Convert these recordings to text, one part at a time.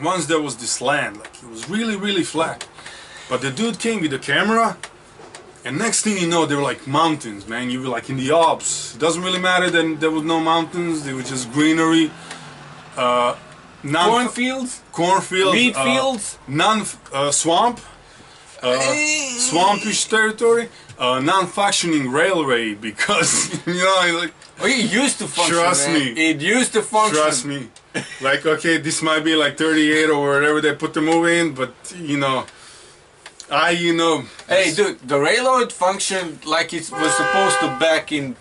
once there was this land, like it was really, really flat. But the dude came with the camera, and next thing you know, there were like mountains, man. You were like in the Alps. It doesn't really matter that there was no mountains, there was just greenery. Cornfields? Cornfields. Wheat fields? Swamp. Swampish territory. Non-functioning railway, because, you know, like... Oh, it used to function, Trust man. me. It used to function. Trust me. Like, okay, this might be like 38 or whatever they put the movie in, but, you know... Hey, dude, the railroad functioned like it was supposed to back in...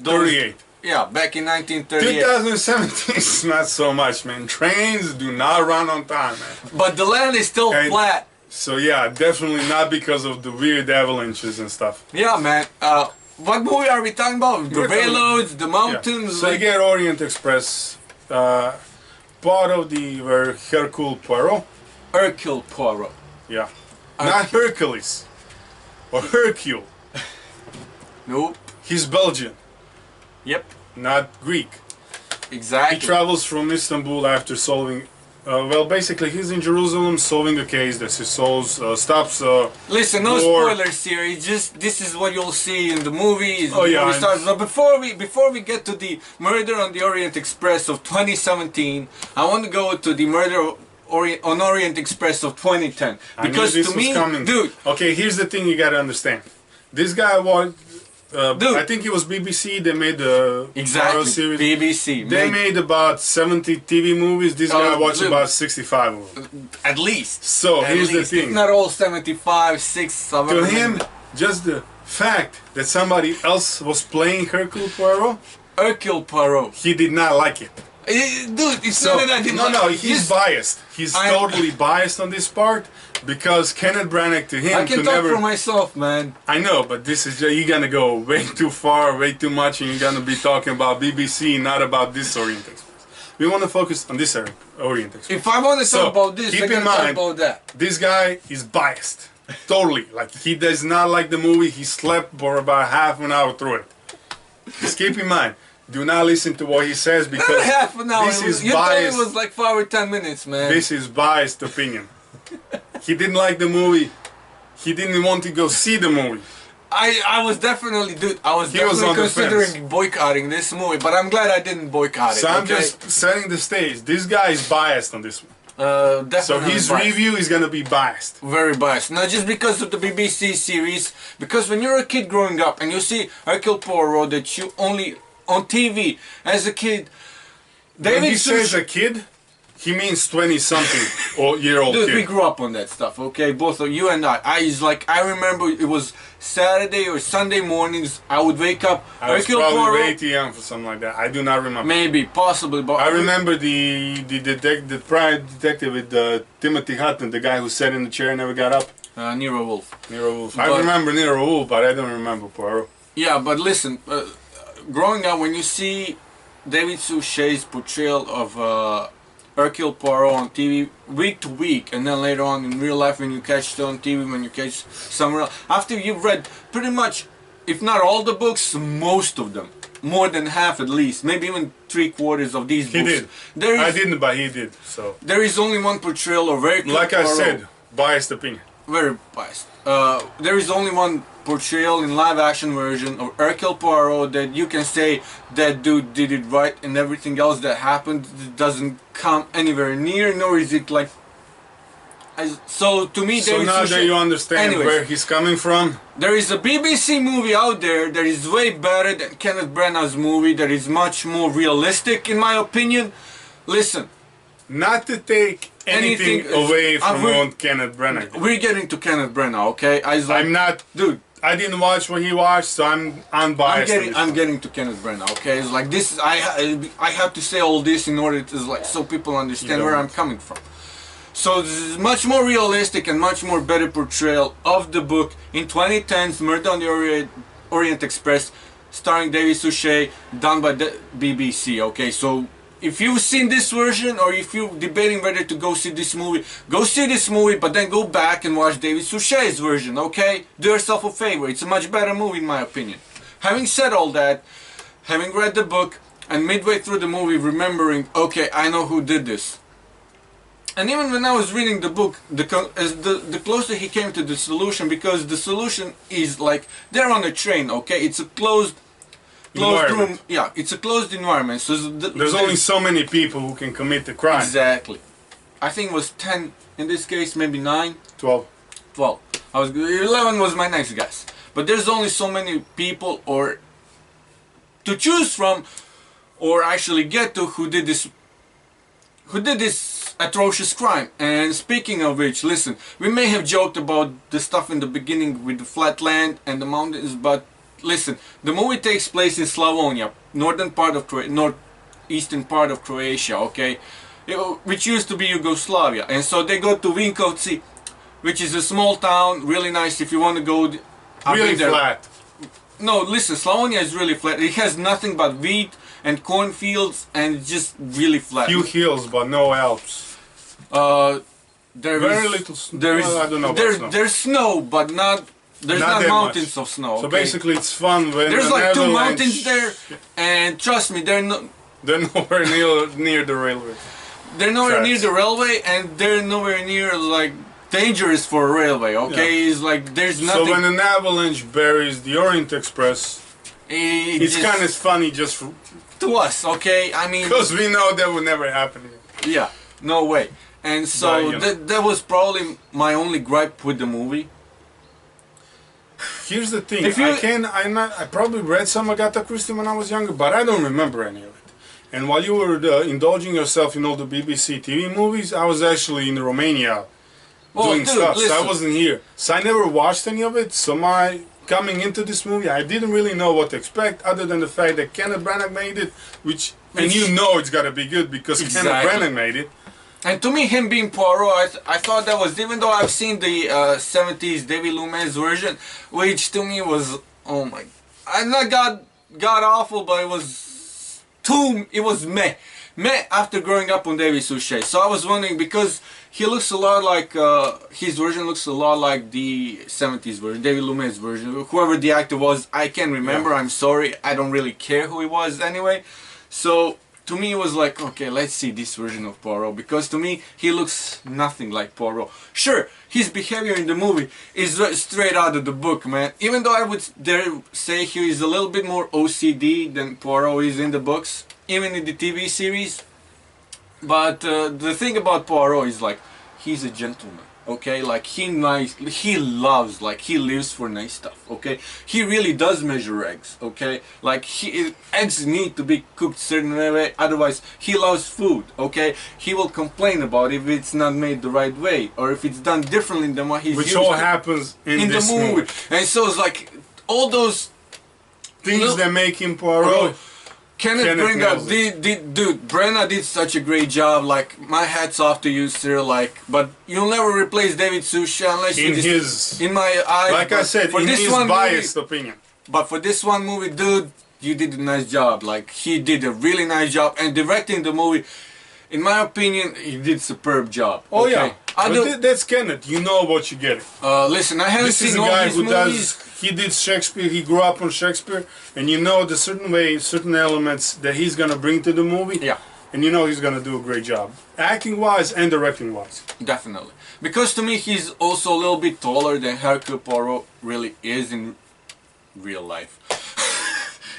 38. Yeah, back in 1938. 2017 is not so much, man. Trains do not run on time, man. But the land is still flat. So yeah, definitely not because of the weird avalanches and stuff. Yeah, man. What movie are we talking about? The railroads, the mountains. Yeah. So you get Orient Express, part of the Hercule Poirot. Hercule Poirot. Yeah. Not Hercules or Hercule. Nope. He's Belgian. Yep. Not Greek. Exactly. He travels from Istanbul after solving. Well, basically, he's in Jerusalem solving a case that he solves, stops. Listen, no war. spoilers here. It's just this is what you'll see in the movie. Oh yeah. But before we get to the Murder on the Orient Express of 2017, I want to go to the Murder on Orient Express of 2010 because this to me, coming. dude. Okay, here's the thing you gotta understand. This guy was. Dude. I think it was BBC. They made the exactly series. BBC. They made about 70 TV movies. This guy watched about 65 of them. At least. So here's the thing. Not all 75, 6. To him, just the fact that somebody else was playing Hercule Poirot. Hercule Poirot. He did not like it. Dude, it's not that I didn't like it. No, he's biased. He's totally biased on this part because Kenneth Branagh to him I can talk for myself, man. I know, but this is you're gonna go way too far, way too much, and you're gonna be talking about BBC, not about this Orient Express. We want to focus on this Orient Express. If I want to talk about this, I'm gonna talk about that. This guy is biased, totally. Like he does not like the movie. He slept for about half an hour through it. Just keep in mind. Do not listen to what he says because not half an hour. This is you biased. thought it was like 5 or 10 minutes, man. This is biased opinion. He didn't like the movie. He didn't want to go see the movie. I was definitely, dude, I was definitely considering boycotting this movie, but I'm glad I didn't boycott it. So I'm just setting the stage. This guy is biased on this one. Definitely so his review is gonna be biased. Very biased. Not just because of the BBC series, because when you're a kid growing up and you see Hercule Poirot that you only on TV as a kid. When he says a kid, he means 20-something or year-old kid. Dude, we grew up on that stuff, okay? Both of you and I. I remember it was Saturday or Sunday mornings. I would wake up. I was probably way too young for something like that. I do not remember. Maybe, possibly, but I remember the private detective with Timothy Hutton, the guy who sat in the chair and never got up. Nero Wolfe. Nero Wolfe. I remember Nero Wolfe, but I don't remember Poirot. Yeah, but listen. Growing up, when you see David Suchet's portrayal of Hercule Poirot on TV week to week, and then later on in real life when you catch it on TV, when you catch somewhere else, after you've read pretty much, if not all the books, most of them, more than half at least, maybe even 3/4 of these books. He did. I didn't, but he did. So there is only one portrayal of Hercule Poirot. Like I said, biased opinion. Very biased. There is only one portrayal in live action version of Hercule Poirot that you can say that dude did it right, and everything else that happened doesn't come anywhere near, nor is it like. So to me, so now that you understand where he's coming from, there is a BBC movie out there that is way better than Kenneth Branagh's movie. That is much more realistic, in my opinion. Listen. Not to take anything away from what Kenneth Branagh did. We're getting to Kenneth Branagh, okay? I'm not, dude. I didn't watch what he watched, so I'm unbiased. I'm getting to Kenneth Branagh, okay? It's like this. I have to say all this in order to like so people understand where I'm coming from. So this is much more realistic and much more better portrayal of the book in 2010's Murder on the Orient Express, starring David Suchet, done by the BBC. Okay, so. If you've seen this version, or if you're debating whether to go see this movie, go see this movie, but then go back and watch David Suchet's version, okay? Do yourself a favor. It's a much better movie in my opinion. Having said all that, having read the book, and midway through the movie remembering, okay, I know who did this. And even when I was reading the book, the closer he came to the solution, because the solution is like they're on a train, okay? It's a closed room. Yeah, it's a closed environment. So there's only so many people who can commit the crime. Exactly. I think it was 10 in this case, maybe 9. 12. 12. 11 was my next guess. But there's only so many people or to choose from, or actually get to, who did this atrocious crime. And speaking of which, listen, we may have joked about the stuff in the beginning with the flat land and the mountains, but listen, the movie takes place in Slavonia, northeastern part of Croatia, okay, which used to be Yugoslavia. And so they go to Vinkovci, which is a small town, really nice if you want to go. Really flat. No, listen, Slavonia is really flat. It has nothing but wheat and cornfields, and just really flat. Few hills, but no Alps. Very little snow. Well, I don't know about snow. There's snow, but there's not mountains much of snow. So okay? basically, it's fun when there's like 2 mountains there, Yeah. and trust me, They're nowhere near the railway. They're nowhere near the railway, and they're nowhere near like dangerous for a railway. Okay, yeah. It's like there's nothing. So when an avalanche buries the Orient Express, it's kind of funny just for, to us. Okay, I mean, because we know that would never happen here. Yeah, no way. And so that was probably my only gripe with the movie. Here's the thing, I probably read some Agatha Christie when I was younger, but I don't remember any of it. And while you were indulging yourself in all the BBC TV movies, I was actually in Romania doing stuff, so I wasn't here. So I never watched any of it, so coming into this movie, I didn't really know what to expect, other than the fact that Kenneth Branagh made it, and you know it's gotta be good because Kenneth Branagh made it. And to me, him being Poirot, I thought that was, even though I've seen the 70s David Lumet's version, which to me was, oh my, not god awful, but it was meh after growing up on David Suchet. So I was wondering, because he looks a lot like, his version looks a lot like the 70s version, David Lumet's version. Whoever the actor was, I can't remember, I'm sorry, I don't really care who he was anyway. So to me it was like, okay, let's see this version of Poirot, because to me he looks nothing like Poirot. Sure, his behavior in the movie is straight out of the book, man. Even though I would dare say he is a little bit more OCD than Poirot is in the books, even in the TV series. But the thing about Poirot is like, he's a gentleman, okay? Like he lives for nice stuff, okay? He really does measure eggs, okay? Like eggs need to be cooked certain way, otherwise he loves food, okay? He will complain about if it's not made the right way, or if it's done differently than what he's used to. Which all happens in this movie. And so it's like, all those things that make him Poirot. Kenneth Branagh, dude, Branagh did such a great job. Like, my hat's off to you, sir. Like, but you'll never replace David Suchet unless in my eyes. Like I said, in his biased opinion. But for this one movie, dude, you did a nice job. Like, he did a really nice job, and directing the movie, in my opinion, he did a superb job. Oh yeah, that's Kenneth. You know what you're getting. Listen, I haven't seen all these movies. He did Shakespeare, he grew up on Shakespeare, and you know the certain elements that he's gonna bring to the movie. Yeah. And you know he's gonna do a great job, acting-wise and directing-wise. Definitely. Because to me, he's also a little bit taller than Hercule Poirot really is in real life.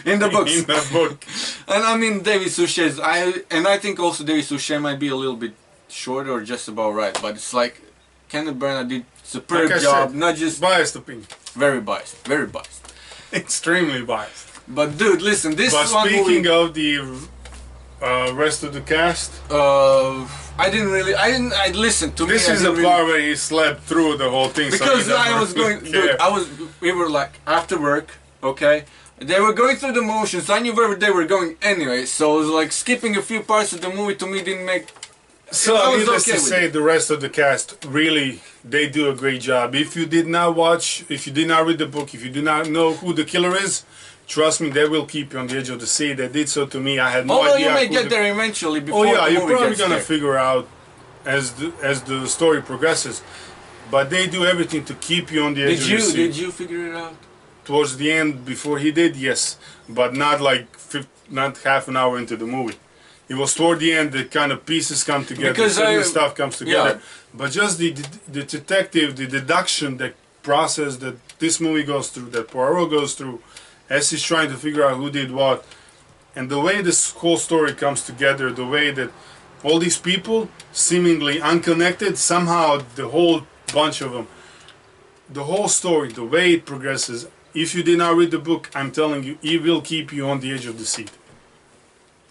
In the books. In the book. And I mean, David Suchet, I think also David Suchet might be a little bit shorter or just about right, but it's like, Kenneth Branagh did superb job, not just... Biased opinion. Very biased, very biased. Extremely biased. But dude, listen, this one movie... But speaking of the rest of the cast... I listened to this me... This is the part where he slept through the whole thing. Because so I was going... Dude, we were like, after work, okay? They were going through the motions, I knew where they were going anyway, so it was like skipping a few parts of the movie to me didn't make... So needless to say, the rest of the cast, really, they do a great job. If you did not watch, if you did not read the book, if you do not know who the killer is, trust me, they will keep you on the edge of the seat. They did so to me. I had no idea. Although you may get there eventually before the movie gets there. You're probably going to figure out as the story progresses. But they do everything to keep you on the edge of the seat. Did you figure it out? Towards the end, before he did, yes. But not like not half an hour into the movie. It was toward the end that kind of pieces come together, Because certain stuff comes together. Yeah. But just the detective, the deduction, the process that this movie goes through, that Poirot goes through, as he's trying to figure out who did what, and the way this whole story comes together, the way that all these people, seemingly unconnected, somehow the whole bunch of them, the whole story, the way it progresses, if you did not read the book, I'm telling you, it will keep you on the edge of the seat.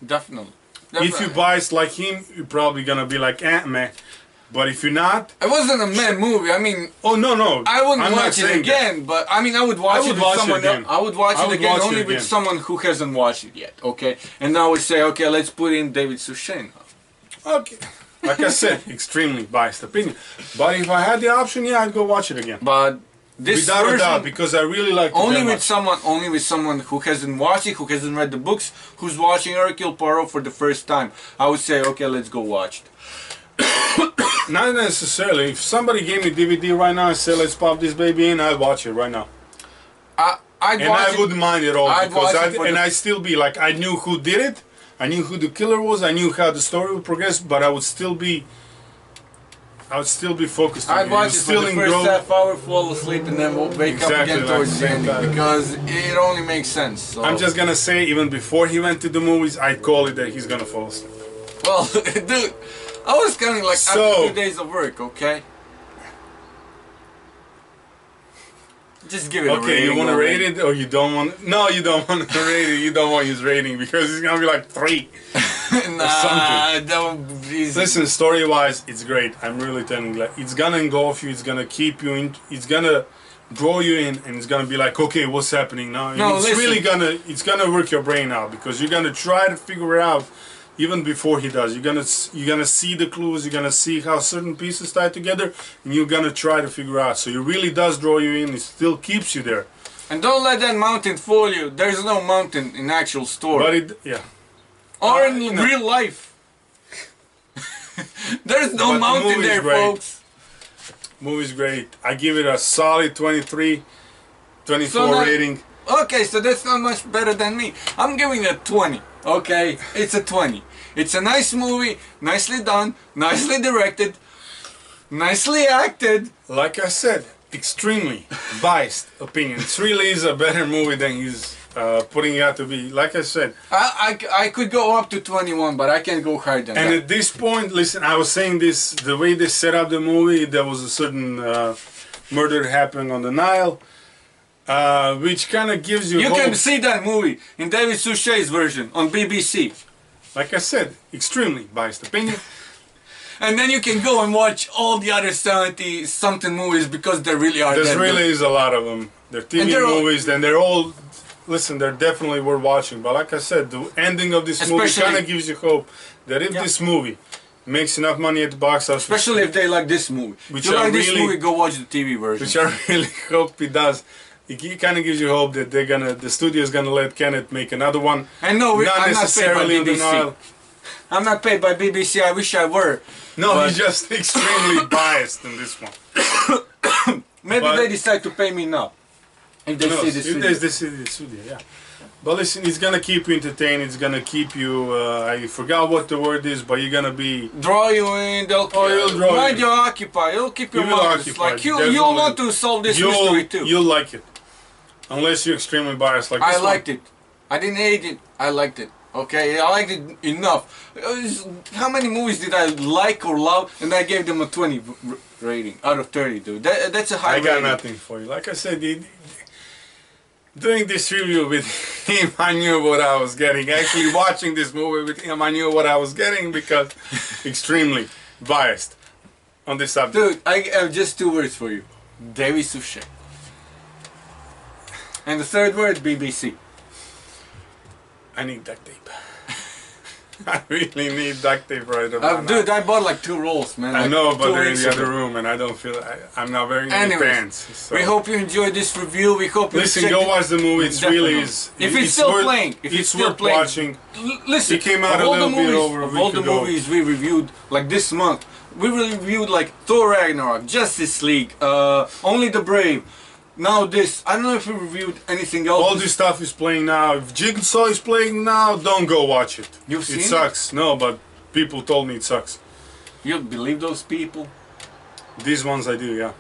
Definitely. If you biased like him, you're probably gonna be like, meh. But if you're not, It wasn't a meh movie. I mean, oh no, I wouldn't I'm not watch it saying again, but I mean, I would watch it with someone else. I would watch it again only with someone who hasn't watched it yet, okay? And I would say, okay, let's put in David Suchet. Okay. Like I said, extremely biased opinion. But if I had the option, yeah, I'd go watch it again. But this Without a version, doubt, because I really like it only that with much. only with someone who hasn't watched it, who hasn't read the books, who's watching Hercule Poirot for the first time, I would say, okay, let's go watch it. Not necessarily. If somebody gave me DVD right now and said, let's pop this baby in, I'd watch it right now. I'd And watch I wouldn't mind at all. I'd watch Because it for I'd still be like, I knew who did it, I knew who the killer was, I knew how the story would progress, but I would still be focused on I'd it. watch it for Still the first engrossed. half hour, fall asleep, and then wake up again Exactly, towards the like end that. because it only makes sense. So. I'm just gonna say, even before he went to the movies, I'd call it that he's gonna fall asleep. Well, dude, I was coming like after 2 days of work, okay? Just give it a rating. Okay, you want to already. rate it or you don't want? No, you don't want to rate it. You don't want his rating because it's gonna be like 3. Nah, that would be... Listen, story-wise, it's great. I'm really telling you, like, it's gonna engulf you. It's gonna keep you in. It's gonna draw you in, and it's gonna be like, okay, what's happening now? And No, it's listen. really gonna work your brain out because you're gonna try to figure it out even before he does. You're gonna see the clues. You're gonna see how certain pieces tie together, and you're gonna try to figure out. So it really does draw you in. It still keeps you there. And don't let that mountain fool you. There's no mountain in actual story. But it, yeah. Or in you know. real life. There's no But the mountain movie's there, great. folks. Movie's great. I give it a solid 23, 24 So now- rating. Okay, so that's not much better than me. I'm giving it a 20. Okay, it's a 20. It's a nice movie, nicely done, nicely directed, nicely acted. Like I said, extremely biased opinion. It really is a better movie than he's putting it out to be. Like I said, I could go up to 21, but I can't go higher than and that. at this point, listen, I was saying this, the way they set up the movie, there was a certain murder happening on the Nile, which kind of gives you You hope. can see that movie in David Suchet's version on BBC. Like I said, extremely biased opinion. And then you can go and watch all the other 70 something movies because there really are. There that really good. is a lot of them. They're TV And they're all- movies, and they're all. Listen, they're definitely worth watching. But like I said, the ending of this movie Especially- kind of gives you hope that if Yeah. this movie makes enough money at the box office, Especially if they like this movie. Which if you I like this really- movie, go watch the TV version. which I really hope it does, it kind of gives you hope that the studio is gonna let Kenneth make another one. And no, Not I'm not paid by necessarily in the BBC. Nile. I'm not paid by BBC. I wish I were. No, But- he's just extremely biased in this one. Maybe But- they decide to pay me now. If they Who see knows? this If video. they see the studio, yeah. But listen, it's gonna keep you entertained. It's gonna keep you. I forgot what the word is, but you're gonna be. Draw you in, they'll it'll draw mind you. you occupied. It'll keep your You will mind. occupy, Like you'll definitely. want to solve this mystery too. You'll like it, unless you're extremely biased like this I one. liked it. I didn't hate it. I liked it. Okay, I liked it enough. How many movies did I like or love? And I gave them a 20 rating out of 30, dude. That's a high I rating. got nothing for you. Like I said, doing this review with him, I knew what I was getting. Actually, watching this movie with him, I knew what I was getting because extremely biased on this subject. Dude, I have just 2 words for you. David Suchet. And the third word, BBC. I need duct tape. I really need duct tape right about now. Dude, I bought like 2 rolls, man. I like know, but 2 they're in weeks the ago. other room, and I don't feel. I'm not wearing any Anyways, pants. So. We hope you enjoyed this review. We hope you Listen, check go it- watch the movie. It's Definitely. really is. If it's still worth, playing, if it's still worth playing. watching. Listen, It came out of a all the little bit movies, over a of week all the ago. movies we reviewed, like this month, we reviewed like Thor Ragnarok, Justice League, Only the Brave, now this. I don't know if we reviewed anything else. All this stuff is playing now. If Jigsaw is playing now, don't go watch it. You've seen it? Sucks. No, but people told me it sucks. You believe those people? These ones I do, yeah.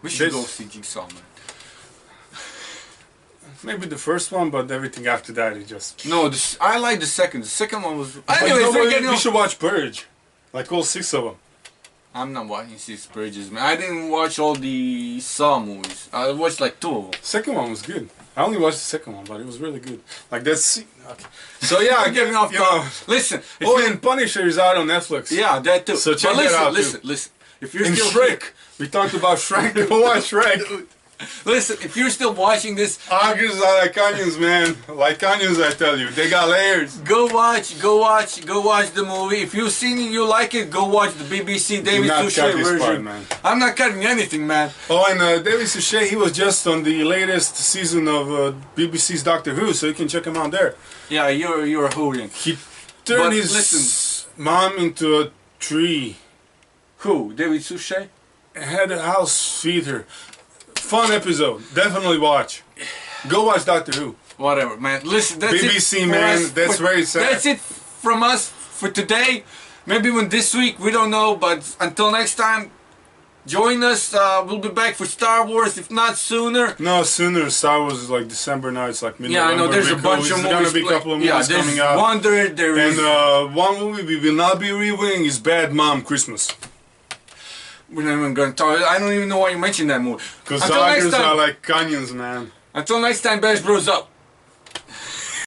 We should go see Jigsaw, man. Maybe the first one, but everything after that is just... No, I like the second. The second one was... Anyways, we should watch Purge. Like all 6 of them. I'm not watching 6 Purges, man. I didn't watch all the Saw movies. I watched like 2 of them. Second one was good. I only watched the second one, but it was really good. Like that's... Okay. So yeah, I'm getting off topic. Listen. And Punisher is out on Netflix. Yeah, that too. So check that out Listen. If you're and still... Shrek. We talked about Shrek. Go watch Shrek. Listen, if you're still watching this, Augers are like onions, man. Like onions, I tell you. They got layers. Go watch the movie. If you've seen it, you like it, go watch the BBC David Suchet version. Part, man. I'm not cutting anything, man. Oh, and David Suchet, he was just on the latest season of BBC's Doctor Who, so you can check him out there. Yeah, you're a hooligan. He turned his mom into a tree. Who? David Suchet? Had a house feed her. Fun episode. Definitely watch. Go watch Doctor Who. Whatever, man. Listen, that's BBC, it man. us. That's very sad. That's it from us for today. Maybe when this week, we don't know. But until next time, join us. We'll be back for Star Wars, if not sooner. No, sooner. Star Wars is like December now. It's like mid-November. Yeah, I know. There's a bunch of movies. There's gonna be a couple of movies coming out. Wonder, there is. And one movie we will not be reviewing is Bad Mom Christmas. We're not even going to talk. I don't even know why you mentioned that movie. Because Augers are like onions, man. Until next time, Bash Bros up.